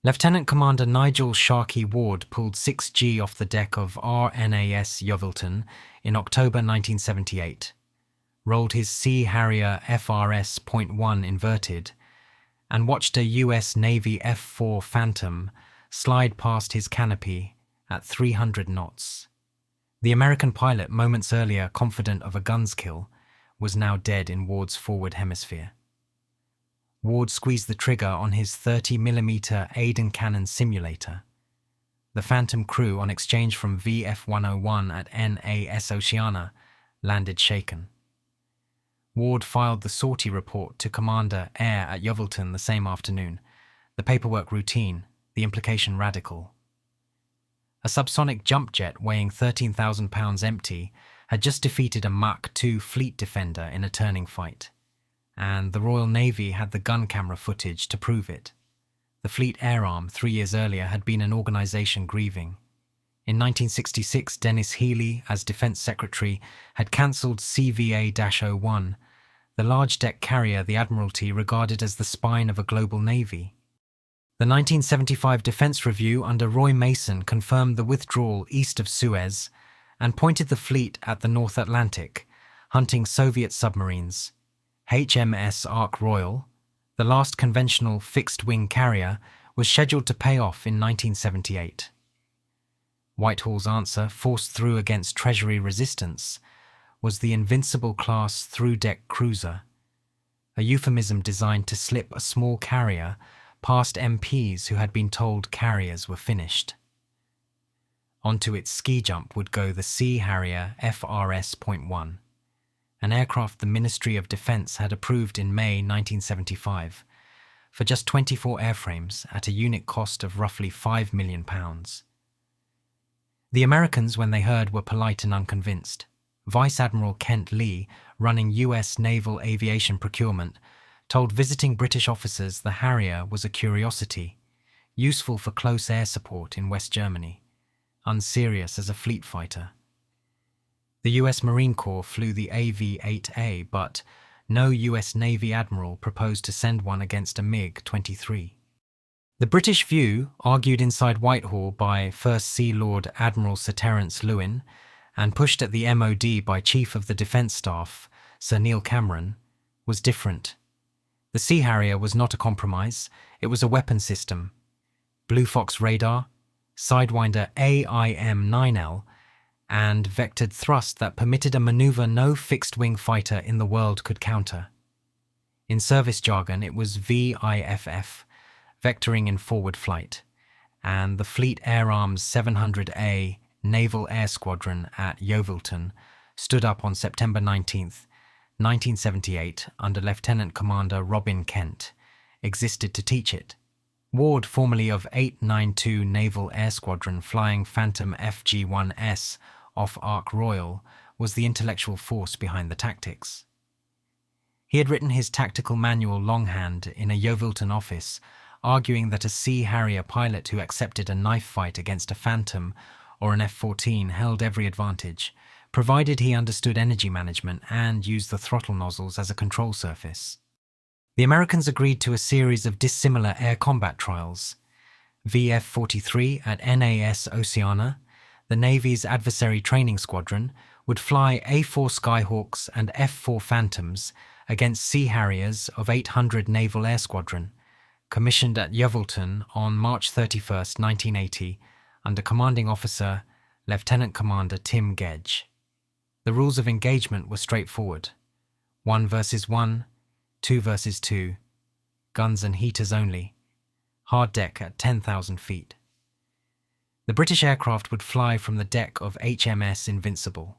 Lieutenant Commander Nigel Sharkey Ward pulled 6G off the deck of RNAS Yeovilton in October 1978, rolled his Sea Harrier FRS.1 inverted, and watched a US Navy F-4 Phantom slide past his canopy at 300 knots. The American pilot, moments earlier confident of a gun's kill, was now dead in Ward's forward hemisphere. Ward squeezed the trigger on his 30mm Aiden cannon simulator. The Phantom crew, on exchange from VF-101 at NAS Oceana, landed shaken. Ward filed the sortie report to Commander Air at Yeovilton the same afternoon, the paperwork routine, the implication radical. A subsonic jump jet weighing 13,000 pounds empty had just defeated a Mach 2 fleet defender in a turning fight, and the Royal Navy had the gun camera footage to prove it. The Fleet Air Arm 3 years earlier had been an organisation grieving. In 1966, Dennis Healey, as Defence Secretary, had cancelled CVA-01, the large deck carrier the Admiralty regarded as the spine of a global navy. The 1975 Defence Review under Roy Mason confirmed the withdrawal east of Suez and pointed the fleet at the North Atlantic, hunting Soviet submarines. HMS Ark Royal, the last conventional fixed-wing carrier, was scheduled to pay off in 1978. Whitehall's answer, forced through against Treasury resistance, was the Invincible-class through-deck cruiser, a euphemism designed to slip a small carrier past MPs who had been told carriers were finished. Onto its ski jump would go the Sea Harrier FRS.1, an aircraft the Ministry of Defence had approved in May 1975, for just 24 airframes at a unit cost of roughly £5 million. The Americans, when they heard, were polite and unconvinced. Vice Admiral Kent Lee, running US naval aviation procurement, told visiting British officers the Harrier was a curiosity, useful for close air support in West Germany, unserious as a fleet fighter. The US Marine Corps flew the AV-8A, but no US Navy admiral proposed to send one against a MiG-23. The British view, argued inside Whitehall by First Sea Lord Admiral Sir Terence Lewin and pushed at the MOD by Chief of the Defence Staff Sir Neil Cameron, was different. The Sea Harrier was not a compromise, it was a weapon system. Blue Fox radar, Sidewinder AIM-9L, and vectored thrust that permitted a manoeuvre no fixed-wing fighter in the world could counter. In service jargon, it was VIFF, vectoring in forward flight, and the Fleet Air Arm's 700A Naval Air Squadron at Yeovilton stood up on September 19th, 1978, under Lieutenant Commander Robin Kent, existed to teach it. Ward, formerly of 892 Naval Air Squadron flying Phantom FG-1S off Ark Royal, was the intellectual force behind the tactics. He had written his tactical manual longhand in a Yeovilton office, arguing that a Sea Harrier pilot who accepted a knife fight against a Phantom or an F-14 held every advantage, provided he understood energy management and used the throttle nozzles as a control surface. The Americans agreed to a series of dissimilar air combat trials. VF-43 at NAS Oceana, the Navy's adversary training squadron, would fly A-4 Skyhawks and F-4 Phantoms against Sea Harriers of 800 Naval Air Squadron, commissioned at Yeovilton on March 31, 1980, under commanding officer Lieutenant Commander Tim Gedge. The rules of engagement were straightforward. 1 versus 1, 2 versus 2, guns and heaters only, hard deck at 10,000 feet. The British aircraft would fly from the deck of HMS Invincible.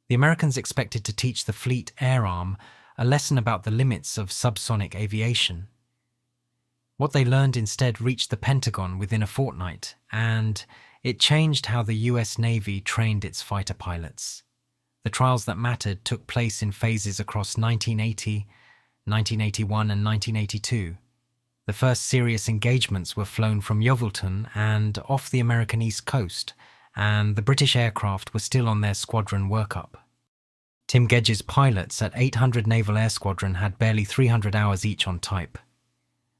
The Americans expected to teach the Fleet Air Arm a lesson about the limits of subsonic aviation. What they learned instead reached the Pentagon within a fortnight, and it changed how the US Navy trained its fighter pilots. The trials that mattered took place in phases across 1980, 1981 and 1982. The first serious engagements were flown from Yeovilton and off the American East Coast, and the British aircraft were still on their squadron workup. Tim Gedge's pilots at 800 Naval Air Squadron had barely 300 hours each on type.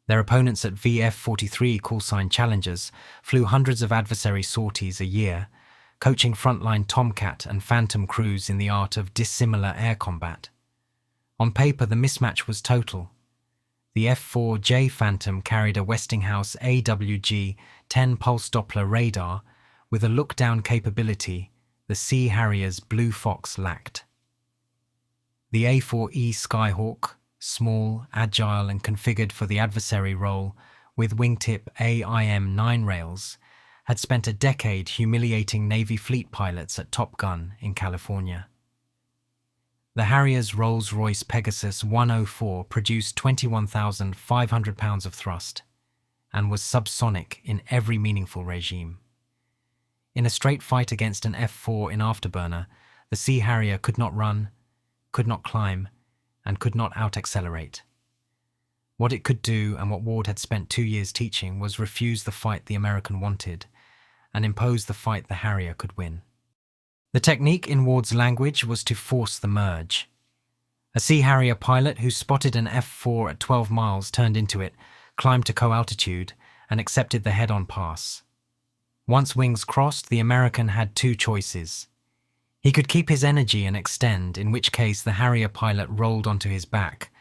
Their opponents at VF-43 callsign Challengers flew hundreds of adversary sorties a year, coaching frontline Tomcat and Phantom crews in the art of dissimilar air combat. On paper, the mismatch was total. The F-4J Phantom carried a Westinghouse AWG 10 pulse Doppler radar with a look-down capability the Sea Harriers Blue Fox lacked. The A-4E Skyhawk, small, agile and configured for the adversary role with wingtip AIM-9 rails, had spent a decade humiliating Navy fleet pilots at Top Gun in California. The Harrier's Rolls-Royce Pegasus 104 produced 21,500 pounds of thrust and was subsonic in every meaningful regime. In a straight fight against an F-4 in Afterburner, the Sea Harrier could not run, could not climb, and could not out-accelerate. What it could do, and what Ward had spent 2 years teaching, was refuse the fight the American wanted and impose the fight the Harrier could win. The technique, in Ward's language, was to force the merge. A Sea Harrier pilot who spotted an F-4 at 12 miles turned into it, climbed to co-altitude, and accepted the head-on pass. Once wings crossed, the American had two choices. He could keep his energy and extend, in which case the Harrier pilot rolled onto his back,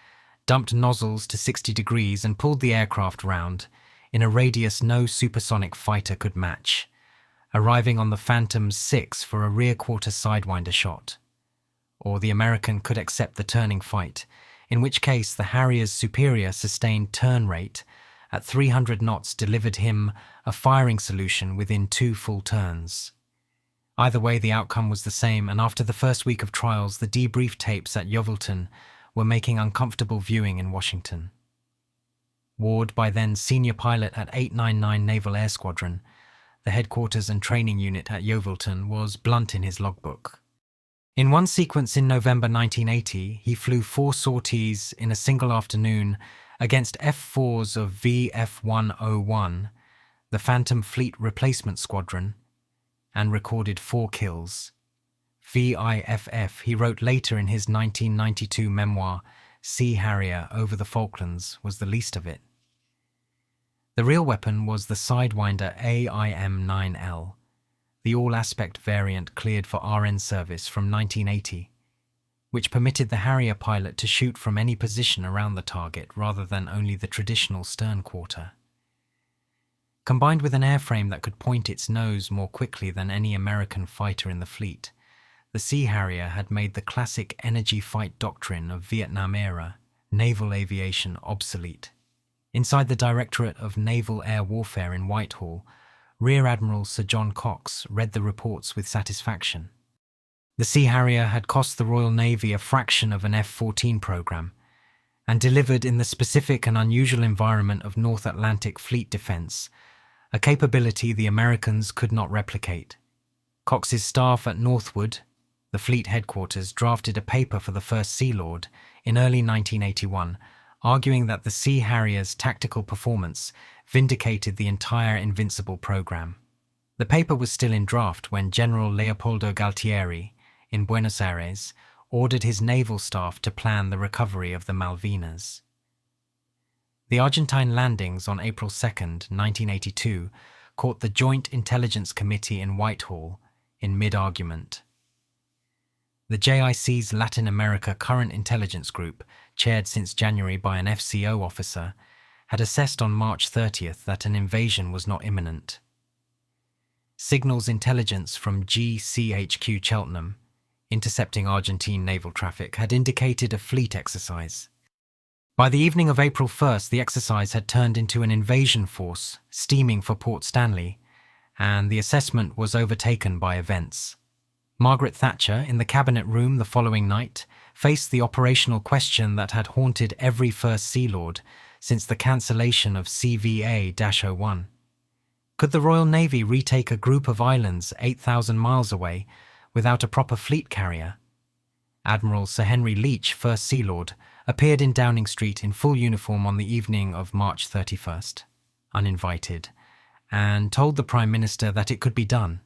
dumped nozzles to 60 degrees and pulled the aircraft round, in a radius no supersonic fighter could match, arriving on the Phantom's 6 for a rear-quarter sidewinder shot. Or the American could accept the turning fight, in which case the Harrier's superior sustained turn rate at 300 knots delivered him a firing solution within 2 full turns. Either way, the outcome was the same, and after the first week of trials, the debrief tapes at Yeovilton were making uncomfortable viewing in Washington. Ward, by then senior pilot at 899 Naval Air Squadron, the headquarters and training unit at Yeovilton, was blunt in his logbook. In one sequence in November 1980, he flew 4 sorties in a single afternoon against F-4s of VF-101, the Phantom Fleet Replacement Squadron, and recorded 4 kills. VIFF, he wrote later in his 1992 memoir, Sea Harrier over the Falklands, was the least of it. The real weapon was the Sidewinder AIM-9L, the all-aspect variant cleared for RN service from 1980, which permitted the Harrier pilot to shoot from any position around the target rather than only the traditional stern quarter. Combined with an airframe that could point its nose more quickly than any American fighter in the fleet, the Sea Harrier had made the classic energy fight doctrine of Vietnam-era naval aviation obsolete. Inside the Directorate of Naval Air Warfare in Whitehall, Rear Admiral Sir John Cox read the reports with satisfaction. The Sea Harrier had cost the Royal Navy a fraction of an F-14 program, and delivered in the specific and unusual environment of North Atlantic fleet defense, a capability the Americans could not replicate. Cox's staff at Northwood, the fleet headquarters, drafted a paper for the first Sea Lord in early 1981, arguing that the Sea Harrier's tactical performance vindicated the entire Invincible program. The paper was still in draft when General Leopoldo Galtieri, in Buenos Aires, ordered his naval staff to plan the recovery of the Malvinas. The Argentine landings on April 2, 1982, caught the Joint Intelligence Committee in Whitehall in mid-argument. The JIC's Latin America Current Intelligence Group, chaired since January by an FCO officer, had assessed on March 30th that an invasion was not imminent. Signals intelligence from GCHQ Cheltenham, intercepting Argentine naval traffic, had indicated a fleet exercise. By the evening of April 1st, the exercise had turned into an invasion force steaming for Port Stanley, and the assessment was overtaken by events. Margaret Thatcher, in the Cabinet Room the following night, faced the operational question that had haunted every First Sea Lord since the cancellation of CVA-01. Could the Royal Navy retake a group of islands 8,000 miles away without a proper fleet carrier? Admiral Sir Henry Leach, First Sea Lord, appeared in Downing Street in full uniform on the evening of March 31st, uninvited, and told the Prime Minister that it could be done,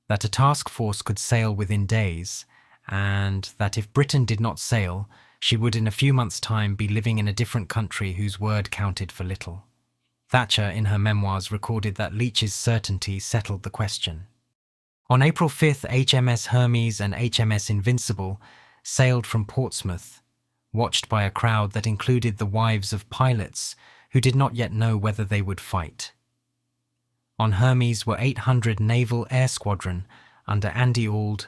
that a task force could sail within days, and that if Britain did not sail, she would in a few months' time be living in a different country whose word counted for little. Thatcher, in her memoirs, recorded that Leach's certainty settled the question. On April 5th, HMS Hermes and HMS Invincible sailed from Portsmouth, watched by a crowd that included the wives of pilots who did not yet know whether they would fight. On Hermes were 800 Naval Air Squadron under Andy Auld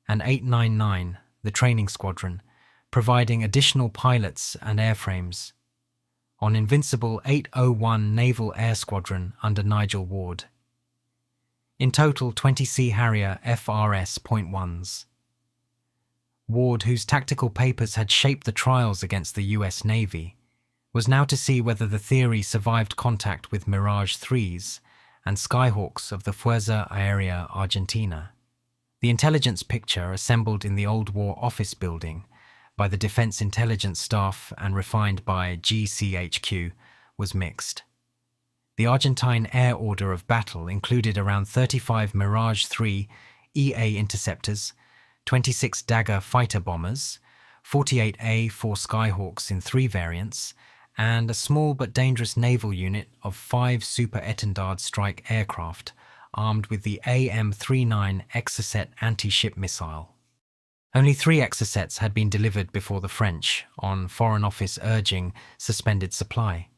and 899, the training squadron, providing additional pilots and airframes. On Invincible, 801 Naval Air Squadron under Nigel Ward. In total, 20 Sea Harrier FRS.1s. Ward, whose tactical papers had shaped the trials against the US Navy, was now to see whether the theory survived contact with Mirage 3s and Skyhawks of the Fuerza Aérea Argentina. The intelligence picture, assembled in the Old War office building by the Defense Intelligence Staff and refined by GCHQ, was mixed. The Argentine Air Order of Battle included around 35 Mirage 3 EA interceptors, 26 Dagger fighter bombers, 48 A4 Skyhawks in 3 variants, and a small but dangerous naval unit of 5 Super Étendard strike aircraft armed with the AM-39 Exocet anti-ship missile. Only 3 Exocets had been delivered before the French, on Foreign Office urging, suspended supply.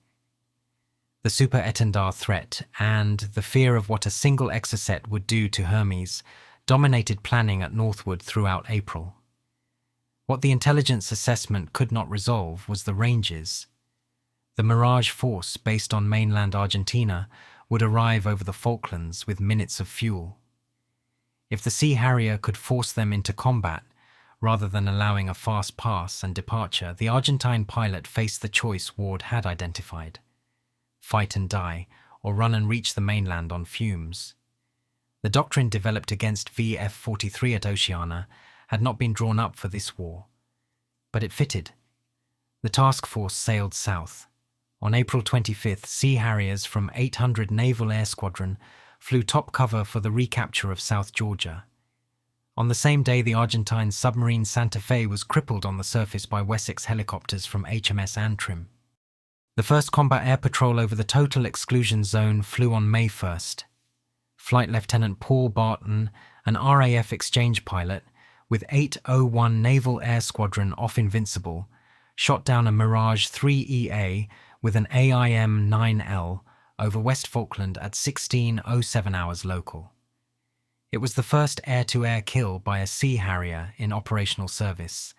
The Super Étendard threat and the fear of what a single Exocet would do to Hermes dominated planning at Northwood throughout April. What the intelligence assessment could not resolve was the ranges. The Mirage force, based on mainland Argentina, would arrive over the Falklands with minutes of fuel. If the Sea Harrier could force them into combat, rather than allowing a fast pass and departure, the Argentine pilot faced the choice Ward had identified: fight and die, or run and reach the mainland on fumes. The doctrine developed against VF-43 at Oceana had not been drawn up for this war, but it fitted. The task force sailed south. On April 25th, Sea Harriers from 800 Naval Air Squadron flew top cover for the recapture of South Georgia. On the same day, the Argentine submarine Santa Fe was crippled on the surface by Wessex helicopters from HMS Antrim. The first combat air patrol over the total exclusion zone flew on May 1st. Flight Lieutenant Paul Barton, an RAF exchange pilot, with 801 Naval Air Squadron off Invincible, shot down a Mirage 3EA with an AIM-9L over West Falkland at 16:07 hours local. It was the first air-to-air kill by a Sea Harrier in operational service,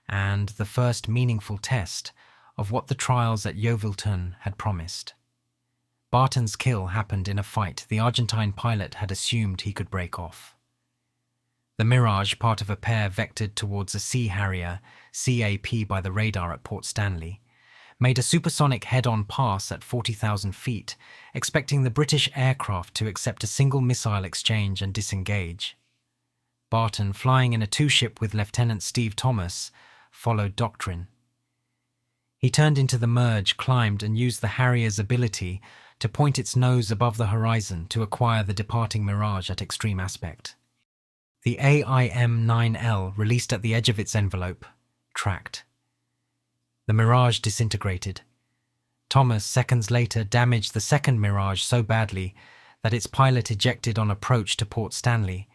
and the first meaningful test of what the trials at Yeovilton had promised. Barton's kill happened in a fight the Argentine pilot had assumed he could break off. The Mirage, part of a pair vectored towards a Sea Harrier CAP by the radar at Port Stanley, made a supersonic head-on pass at 40,000 feet, expecting the British aircraft to accept a single missile exchange and disengage. Barton, flying in a two-ship with Lieutenant Steve Thomas, followed doctrine. He turned into the merge, climbed, and used the Harrier's ability to point its nose above the horizon to acquire the departing Mirage at extreme aspect. The AIM-9L, released at the edge of its envelope, tracked. The Mirage disintegrated. Thomas, seconds later, damaged the second Mirage so badly that its pilot ejected on approach to Port Stanley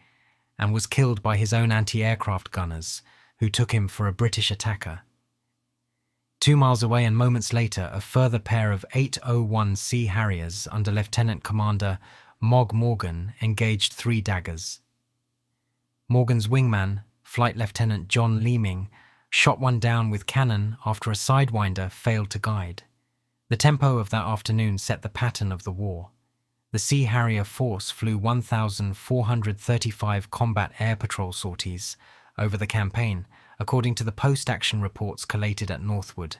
and was killed by his own anti-aircraft gunners, who took him for a British attacker. 2 miles away and moments later, a further pair of 801 Sea Harriers under Lieutenant Commander Mog Morgan engaged 3 daggers. Morgan's wingman, Flight Lieutenant John Leeming, shot one down with cannon after a sidewinder failed to guide. The tempo of that afternoon set the pattern of the war. The Sea Harrier force flew 1,435 combat air patrol sorties over the campaign, according to the post-action reports collated at Northwood,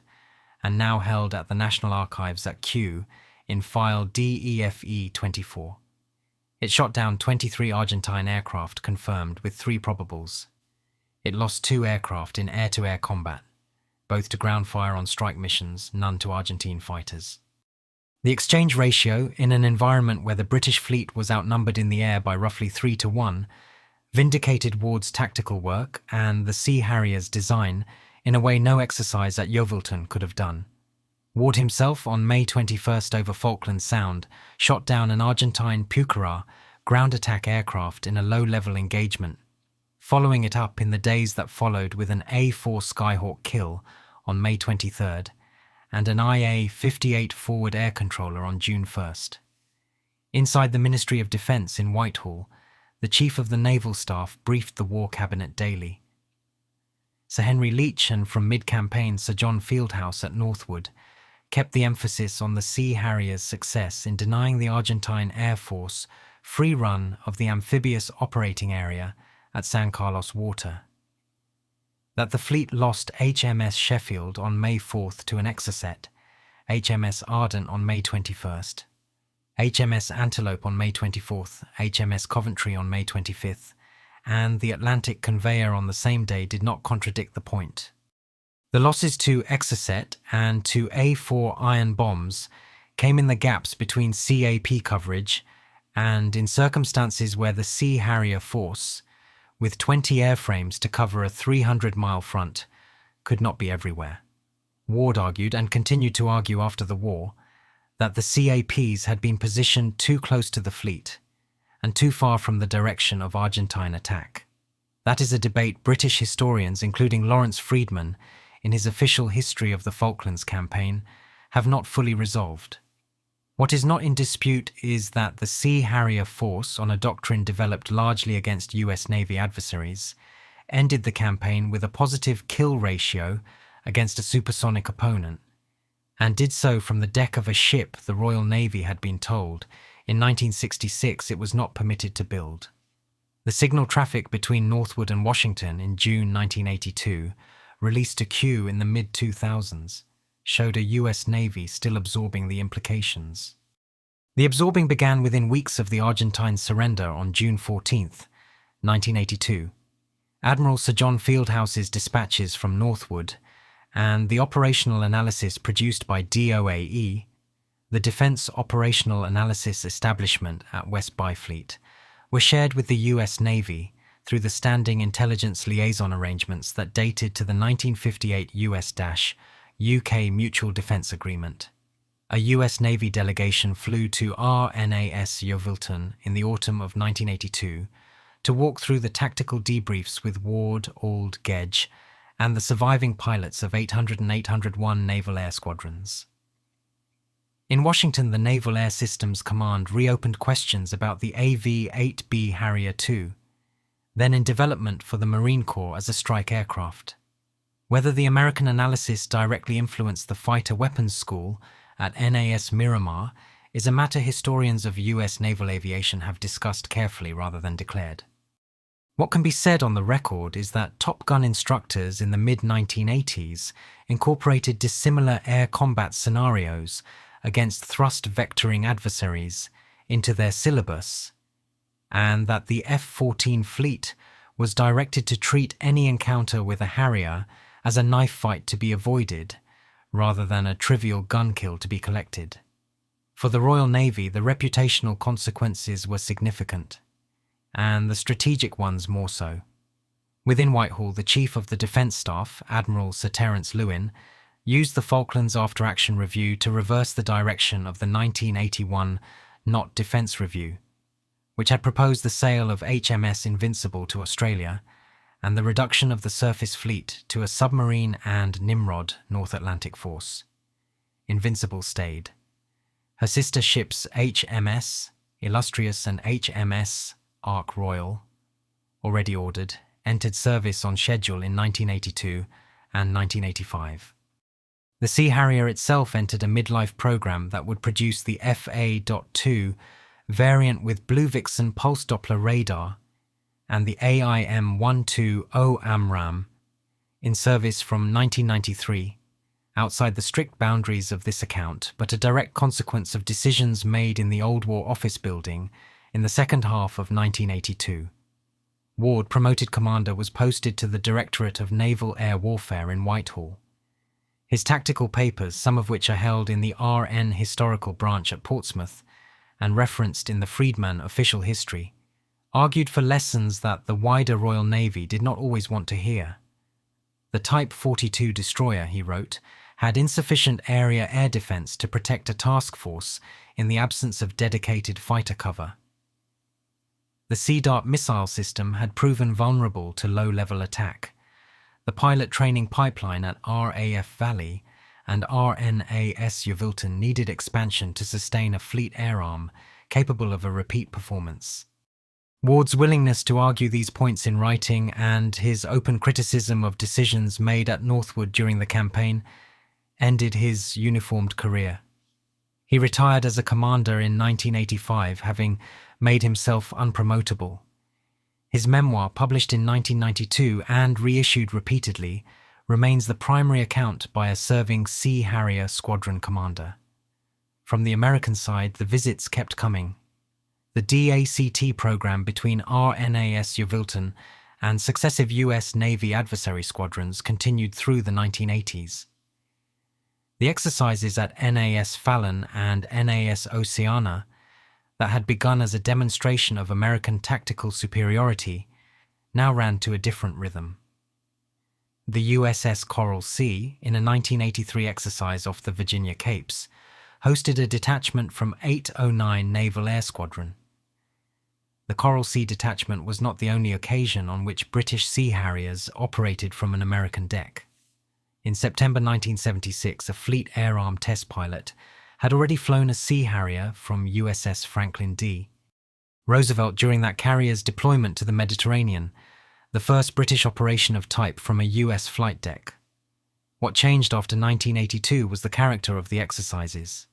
and now held at the National Archives at Kew in file DEFE-24. It shot down 23 Argentine aircraft confirmed, with 3 probables. It lost 2 aircraft in air-to-air combat, both to ground fire on strike missions, none to Argentine fighters. The exchange ratio, in an environment where the British fleet was outnumbered in the air by roughly 3-1, vindicated Ward's tactical work and the Sea Harrier's design in a way no exercise at Yeovilton could have done. Ward himself, on May 21st over Falklands Sound, shot down an Argentine Pucará ground attack aircraft in a low-level engagement, following it up in the days that followed with an A-4 Skyhawk kill on May 23rd and an IA-58 forward air controller on June 1st. Inside the Ministry of Defence in Whitehall, the Chief of the Naval Staff briefed the War Cabinet daily. Sir Henry Leach and from mid-campaign Sir John Fieldhouse at Northwood kept the emphasis on the Sea Harriers' success in denying the Argentine Air Force free run of the amphibious operating area at San Carlos Water. That the fleet lost HMS Sheffield on May 4th to an Exocet, HMS Ardent on May 21st, HMS Antelope on May 24th, HMS Coventry on May 25th, and the Atlantic Conveyor on the same day did not contradict the point. The losses to Exocet and to A4 iron bombs came in the gaps between CAP coverage and in circumstances where the Sea Harrier force, with 20 airframes to cover a 300-mile front, could not be everywhere. Ward argued, and continued to argue after the war, that the CAPs had been positioned too close to the fleet and too far from the direction of Argentine attack. That is a debate British historians, including Lawrence Freedman, in his official history of the Falklands Campaign, have not fully resolved. What is not in dispute is that the Sea Harrier force, on a doctrine developed largely against US Navy adversaries, ended the campaign with a positive kill ratio against a supersonic opponent, and did so from the deck of a ship the Royal Navy had been told in 1966 it was not permitted to build. The signal traffic between Northwood and Washington in June 1982, released to Q in the mid-2000s, showed a US Navy still absorbing the implications. The absorbing began within weeks of the Argentine surrender on June 14, 1982. Admiral Sir John Fieldhouse's dispatches from Northwood and the operational analysis produced by DOAE, the Defence Operational Analysis Establishment at West Byfleet, were shared with the US Navy through the Standing Intelligence Liaison arrangements that dated to the 1958 US-UK Mutual Defence Agreement. A US Navy delegation flew to RNAS Yeovilton in the autumn of 1982 to walk through the tactical debriefs with Ward, Auld, Gedge, and the surviving pilots of 800 and 801 Naval Air Squadrons. In Washington, the Naval Air Systems Command reopened questions about the AV-8B Harrier II, then in development for the Marine Corps as a strike aircraft. Whether the American analysis directly influenced the Fighter Weapons School at NAS Miramar is a matter historians of US naval aviation have discussed carefully rather than declared. What can be said on the record is that Top Gun instructors in the mid-1980s incorporated dissimilar air combat scenarios against thrust vectoring adversaries into their syllabus, and that the F-14 fleet was directed to treat any encounter with a Harrier as a knife fight to be avoided, rather than a trivial gun kill to be collected. For the Royal Navy, the reputational consequences were significant, and the strategic ones more so. Within Whitehall, the Chief of the Defence Staff, Admiral Sir Terence Lewin, used the Falklands After-Action Review to reverse the direction of the 1981 Not Defence Review, which had proposed the sale of HMS Invincible to Australia and the reduction of the surface fleet to a submarine and Nimrod North Atlantic force. Invincible stayed. Her sister ships HMS Illustrious and HMS Ark Royal, already ordered, entered service on schedule in 1982 and 1985. The Sea Harrier itself entered a midlife program that would produce the FA.2 variant with Blue Vixen pulse Doppler radar and the AIM-120 AMRAAM in service from 1993, outside the strict boundaries of this account, but a direct consequence of decisions made in the Old War Office building in the second half of 1982. Ward, promoted commander, was posted to the Directorate of Naval Air Warfare in Whitehall. His tactical papers, some of which are held in the RN Historical Branch at Portsmouth and referenced in the Freedman official history, argued for lessons that the wider Royal Navy did not always want to hear. The Type 42 destroyer, he wrote, had insufficient area air defense to protect a task force in the absence of dedicated fighter cover. The Sea Dart missile system had proven vulnerable to low-level attack. The pilot training pipeline at RAF Valley and RNAS Yeovilton needed expansion to sustain a fleet air arm capable of a repeat performance. Ward's willingness to argue these points in writing and his open criticism of decisions made at Northwood during the campaign ended his uniformed career. He retired as a commander in 1985, having made himself unpromotable. His memoir, published in 1992 and reissued repeatedly, remains the primary account by a serving Sea Harrier squadron commander. From the American side, the visits kept coming. The DACT program between RNAS Yeovilton and successive US Navy adversary squadrons continued through the 1980s. The exercises at NAS Fallon and NAS Oceana, that had begun as a demonstration of American tactical superiority, now ran to a different rhythm. The USS Coral Sea, in a 1983 exercise off the Virginia Capes, hosted a detachment from 809 Naval Air Squadron. The Coral Sea detachment was not the only occasion on which British Sea Harriers operated from an American deck. In September 1976, a Fleet Air Arm test pilot had already flown a Sea Harrier from USS Franklin D. Roosevelt during that carrier's deployment to the Mediterranean, the first British operation of type from a US flight deck. What changed after 1982 was the character of the exercises.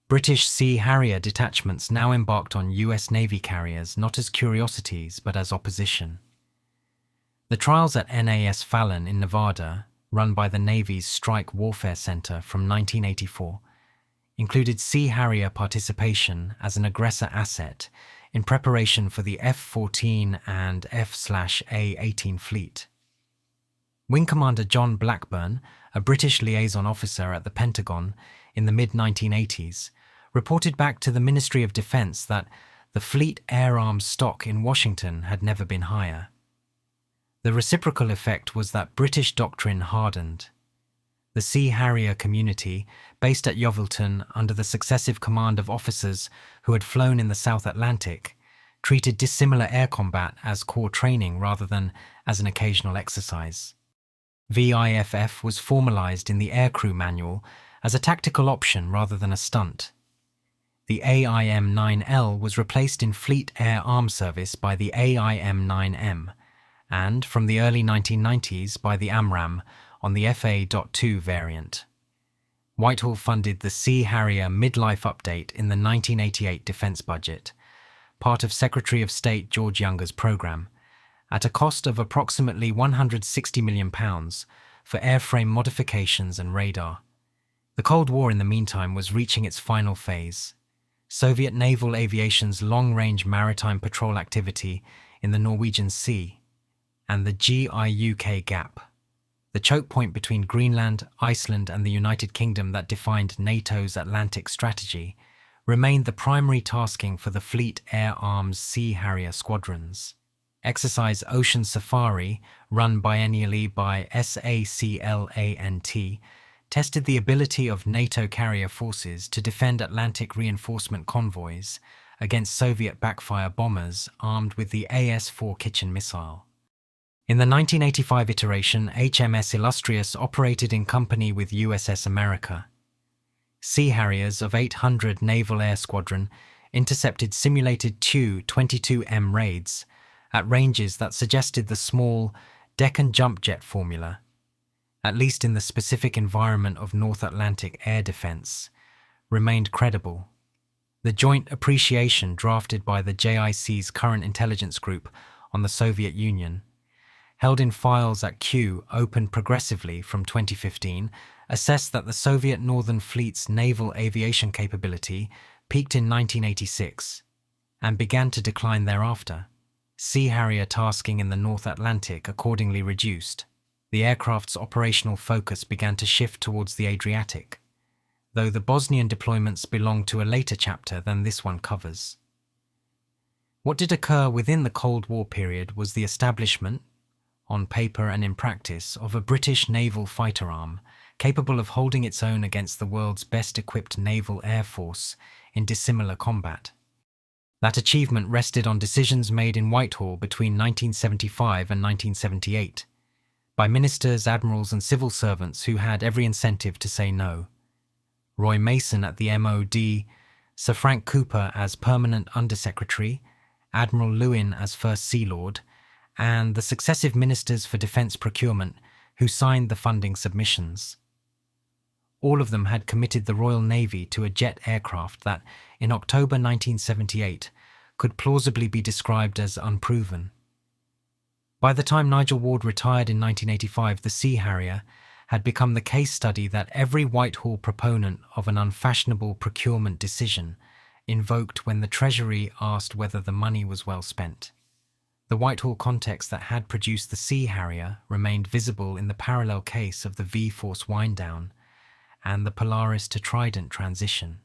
British Sea Harrier detachments now embarked on US Navy carriers not as curiosities but as opposition. The trials at NAS Fallon in Nevada, run by the Navy's Strike Warfare Center from 1984, included Sea Harrier participation as an aggressor asset in preparation for the F-14 and F/A-18 fleet. Wing Commander John Blackburn, a British liaison officer at the Pentagon in the mid-1980s, reported back to the Ministry of Defense that the Fleet Air Arms stock in Washington had never been higher. The reciprocal effect was that British doctrine hardened. The Sea Harrier community, based at Yeovilton under the successive command of officers who had flown in the South Atlantic, treated dissimilar air combat as core training rather than as an occasional exercise. VIFF was formalized in the aircrew manual as a tactical option rather than a stunt. The AIM-9L was replaced in Fleet Air Arm Service by the AIM-9M, and from the early 1990s by the AMRAAM on the FA.2 variant. Whitehall funded the Sea Harrier midlife update in the 1988 defence budget, part of Secretary of State George Younger's programme, at a cost of approximately £160 million for airframe modifications and radar. The Cold War in the meantime was reaching its final phase. Soviet naval aviation's long-range maritime patrol activity in the Norwegian Sea, and the GIUK gap, the choke point between Greenland, Iceland and the United Kingdom that defined NATO's Atlantic strategy, remained the primary tasking for the Fleet Air Arms Sea Harrier squadrons. Exercise Ocean Safari, run biennially by SACLANT, tested the ability of NATO carrier forces to defend Atlantic reinforcement convoys against Soviet backfire bombers armed with the AS-4 Kitchen missile. In the 1985 iteration, HMS Illustrious operated in company with USS America. Sea Harriers of 800 Naval Air Squadron intercepted simulated Tu-22M raids at ranges that suggested the small Deccan jump jet formula, at least in the specific environment of North Atlantic air defense, remained credible. The Joint Appreciation drafted by the JIC's current intelligence group on the Soviet Union, held in files at Q opened progressively from 2015, assessed that the Soviet Northern Fleet's naval aviation capability peaked in 1986 and began to decline thereafter. Sea Harrier tasking in the North Atlantic accordingly reduced. The aircraft's operational focus began to shift towards the Adriatic, though the Bosnian deployments belong to a later chapter than this one covers. What did occur within the Cold War period was the establishment, on paper and in practice, of a British naval fighter arm capable of holding its own against the world's best-equipped naval air force in dissimilar combat. That achievement rested on decisions made in Whitehall between 1975 and 1978 by ministers, admirals and civil servants who had every incentive to say no. Roy Mason at the MOD, Sir Frank Cooper as Permanent Undersecretary, Admiral Lewin as First Sea Lord, and the successive ministers for defence procurement who signed the funding submissions. All of them had committed the Royal Navy to a jet aircraft that, in October 1978, could plausibly be described as unproven. By the time Nigel Ward retired in 1985, the Sea Harrier had become the case study that every Whitehall proponent of an unfashionable procurement decision invoked when the Treasury asked whether the money was well spent. The Whitehall context that had produced the Sea Harrier remained visible in the parallel case of the V-Force wind-down and the Polaris to Trident transition.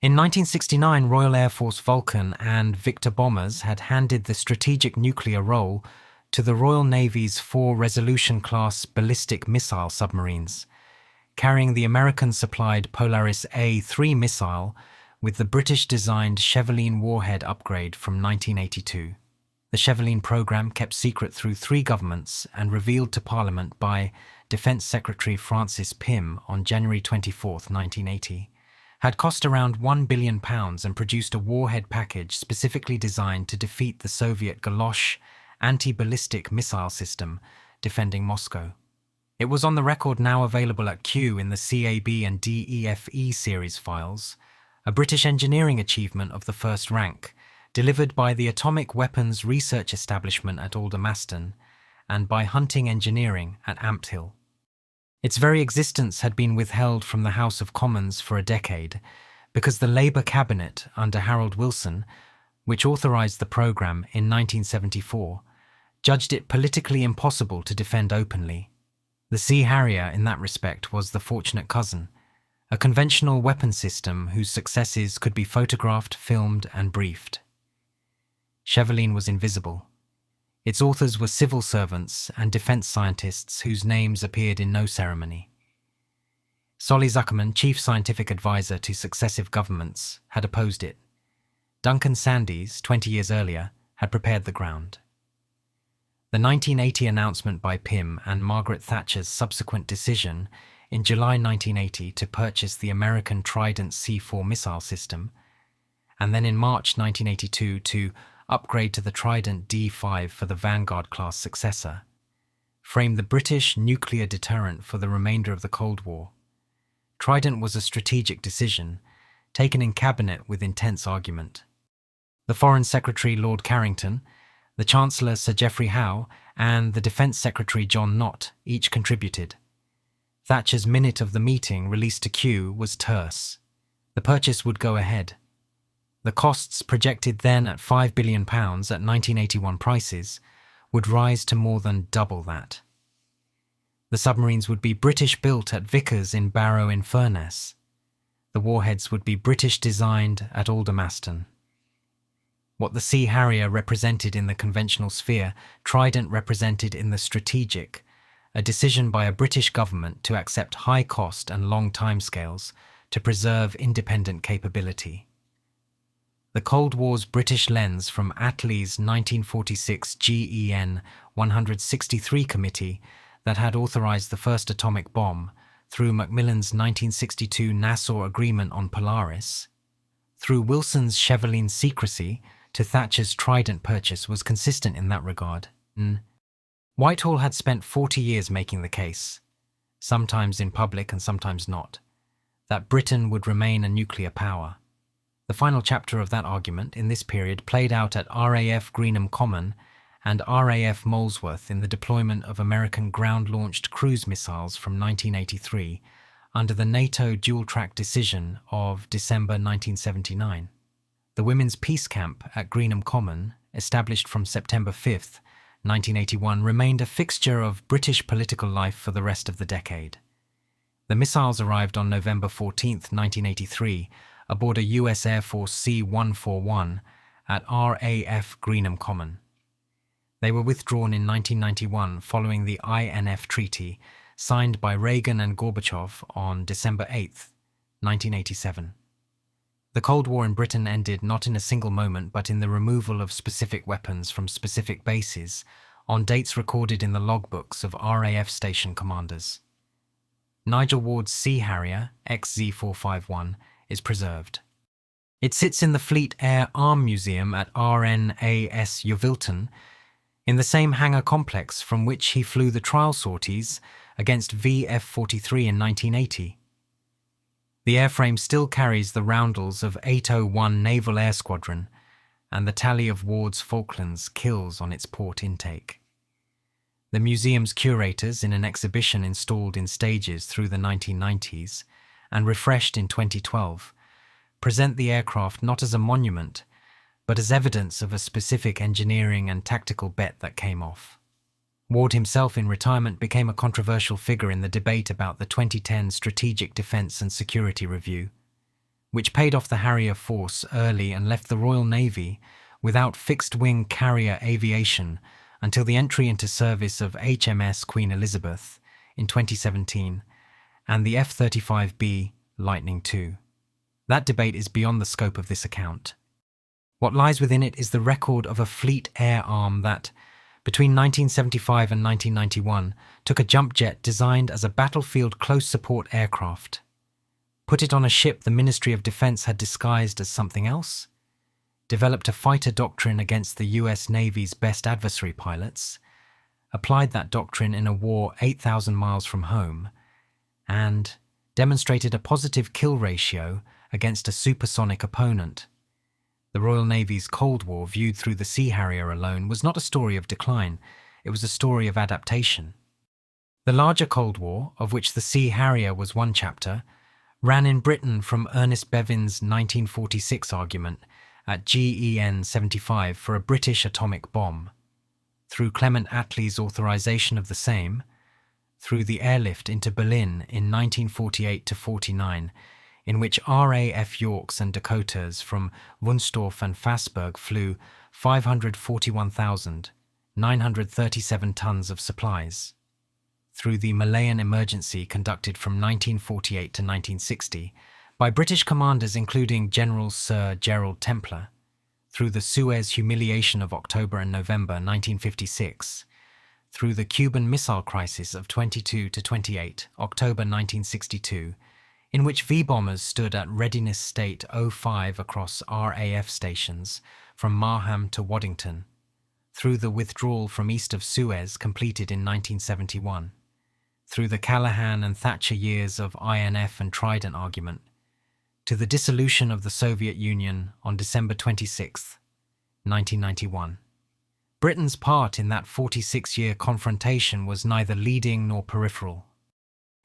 In 1969, Royal Air Force Vulcan and Victor bombers had handed the strategic nuclear role to the Royal Navy's 4 Resolution-class ballistic missile submarines, carrying the American-supplied Polaris A-3 missile with the British-designed Chevaline warhead upgrade from 1982. The Chevaline program, kept secret through 3 governments and revealed to Parliament by Defence Secretary Francis Pym on January 24, 1980, had cost around £1 billion and produced a warhead package specifically designed to defeat the Soviet Galosh anti-ballistic missile system defending Moscow. It was on the record, now available at Q in the CAB and DEFE series files, a British engineering achievement of the first rank, delivered by the Atomic Weapons Research Establishment at Aldermaston and by Hunting Engineering at Ampthill. Its very existence had been withheld from the House of Commons for a decade because the Labour cabinet under Harold Wilson, which authorised the programme in 1974, judged it politically impossible to defend openly. The Sea Harrier, in that respect, was the fortunate cousin, a conventional weapon system whose successes could be photographed, filmed and briefed. Chevaline was invisible. Its authors were civil servants and defence scientists whose names appeared in no ceremony. Solly Zuckerman, chief scientific advisor to successive governments, had opposed it. Duncan Sandys, 20 years earlier, had prepared the ground. The 1980 announcement by Pym and Margaret Thatcher's subsequent decision in July 1980 to purchase the American Trident C-4 missile system, and then in March 1982 to upgrade to the Trident D5 for the Vanguard-class successor, framed the British nuclear deterrent for the remainder of the Cold War. Trident was a strategic decision, taken in cabinet with intense argument. The Foreign Secretary Lord Carrington, the Chancellor Sir Geoffrey Howe, and the Defence Secretary John Nott each contributed. Thatcher's minute of the meeting, released to Q, was terse. The purchase would go ahead. The costs, projected then at £5 billion at 1981 prices, would rise to more than double that. The submarines would be British-built at Vickers in Barrow-in-Furness. The warheads would be British-designed at Aldermaston. What the Sea Harrier represented in the conventional sphere, Trident represented in the strategic, a decision by a British government to accept high cost and long timescales to preserve independent capability. The Cold War's British lens from Attlee's 1946 GEN 163 committee that had authorised the first atomic bomb, through Macmillan's 1962 Nassau Agreement on Polaris, through Wilson's Chevaline secrecy to Thatcher's Trident purchase, was consistent in that regard. Whitehall had spent 40 years making the case, sometimes in public and sometimes not, that Britain would remain a nuclear power. The final chapter of that argument in this period played out at RAF Greenham Common and RAF Molesworth in the deployment of American ground-launched cruise missiles from 1983 under the NATO dual-track decision of December 1979. The Women's Peace Camp at Greenham Common, established from September 5, 1981, remained a fixture of British political life for the rest of the decade. The missiles arrived on November 14, 1983, aboard a US Air Force C-141 at RAF Greenham Common. They were withdrawn in 1991 following the INF Treaty, signed by Reagan and Gorbachev on December 8, 1987. The Cold War in Britain ended not in a single moment but in the removal of specific weapons from specific bases on dates recorded in the logbooks of RAF station commanders. Nigel Ward's Sea Harrier, XZ451, is preserved. It sits in the Fleet Air Arm Museum at RNAS Yeovilton, in the same hangar complex from which he flew the trial sorties against VF-43 in 1980. The airframe still carries the roundels of 801 Naval Air Squadron and the tally of Ward's Falklands kills on its port intake. The museum's curators, in an exhibition installed in stages through the 1990s and refreshed in 2012, present the aircraft not as a monument, but as evidence of a specific engineering and tactical bet that came off. Ward himself in retirement became a controversial figure in the debate about the 2010 Strategic Defence and Security Review, which paid off the Harrier force early and left the Royal Navy without fixed-wing carrier aviation until the entry into service of HMS Queen Elizabeth in 2017 and the F-35B Lightning II. That debate is beyond the scope of this account. What lies within it is the record of a fleet air arm that, between 1975 and 1991, took a jump jet designed as a battlefield close support aircraft, put it on a ship the Ministry of Defense had disguised as something else, developed a fighter doctrine against the US Navy's best adversary pilots, applied that doctrine in a war 8,000 miles from home, and demonstrated a positive kill ratio against a supersonic opponent. The Royal Navy's Cold War, viewed through the Sea Harrier alone, was not a story of decline, it was a story of adaptation. The larger Cold War, of which the Sea Harrier was one chapter, ran in Britain from Ernest Bevin's 1946 argument at GEN 75 for a British atomic bomb, through Clement Attlee's authorization of the same, through the airlift into Berlin in 1948-49, in which RAF Yorks and Dakotas from Wunstorf and Fassberg flew 541,937 tons of supplies, through the Malayan emergency conducted from 1948 to 1960 by British commanders including General Sir Gerald Templer, through the Suez humiliation of October and November 1956, through the Cuban Missile Crisis of 22 to 28 October 1962, in which V-bombers stood at readiness state 05 across RAF stations from Marham to Waddington, through the withdrawal from east of Suez completed in 1971, through the Callahan and Thatcher years of INF and Trident argument, to the dissolution of the Soviet Union on December 26, 1991. Britain's part in that 46-year confrontation was neither leading nor peripheral.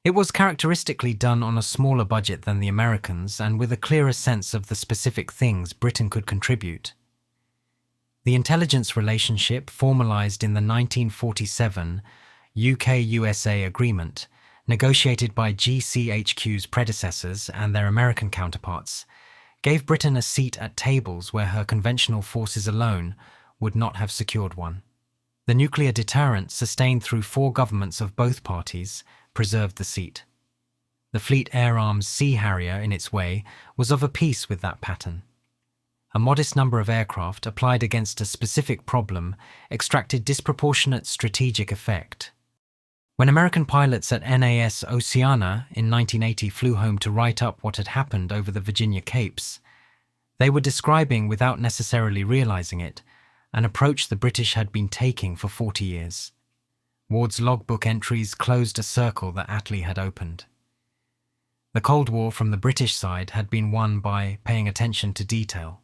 It was characteristically done on a smaller budget than the Americans and with a clearer sense of the specific things Britain could contribute. The intelligence relationship, formalised in the 1947 UK-USA agreement, negotiated by GCHQ's predecessors and their American counterparts, gave Britain a seat at tables where her conventional forces alone would not have secured one. The nuclear deterrent, sustained through 4 governments of both parties, preserved the seat. The Fleet Air Arm's Sea Harrier, in its way, was of a piece with that pattern. A modest number of aircraft, applied against a specific problem, extracted disproportionate strategic effect. When American pilots at NAS Oceana in 1980 flew home to write up what had happened over the Virginia Capes, they were describing, without necessarily realizing it, an approach the British had been taking for 40 years. Ward's logbook entries closed a circle that Attlee had opened. The Cold War from the British side had been won by paying attention to detail.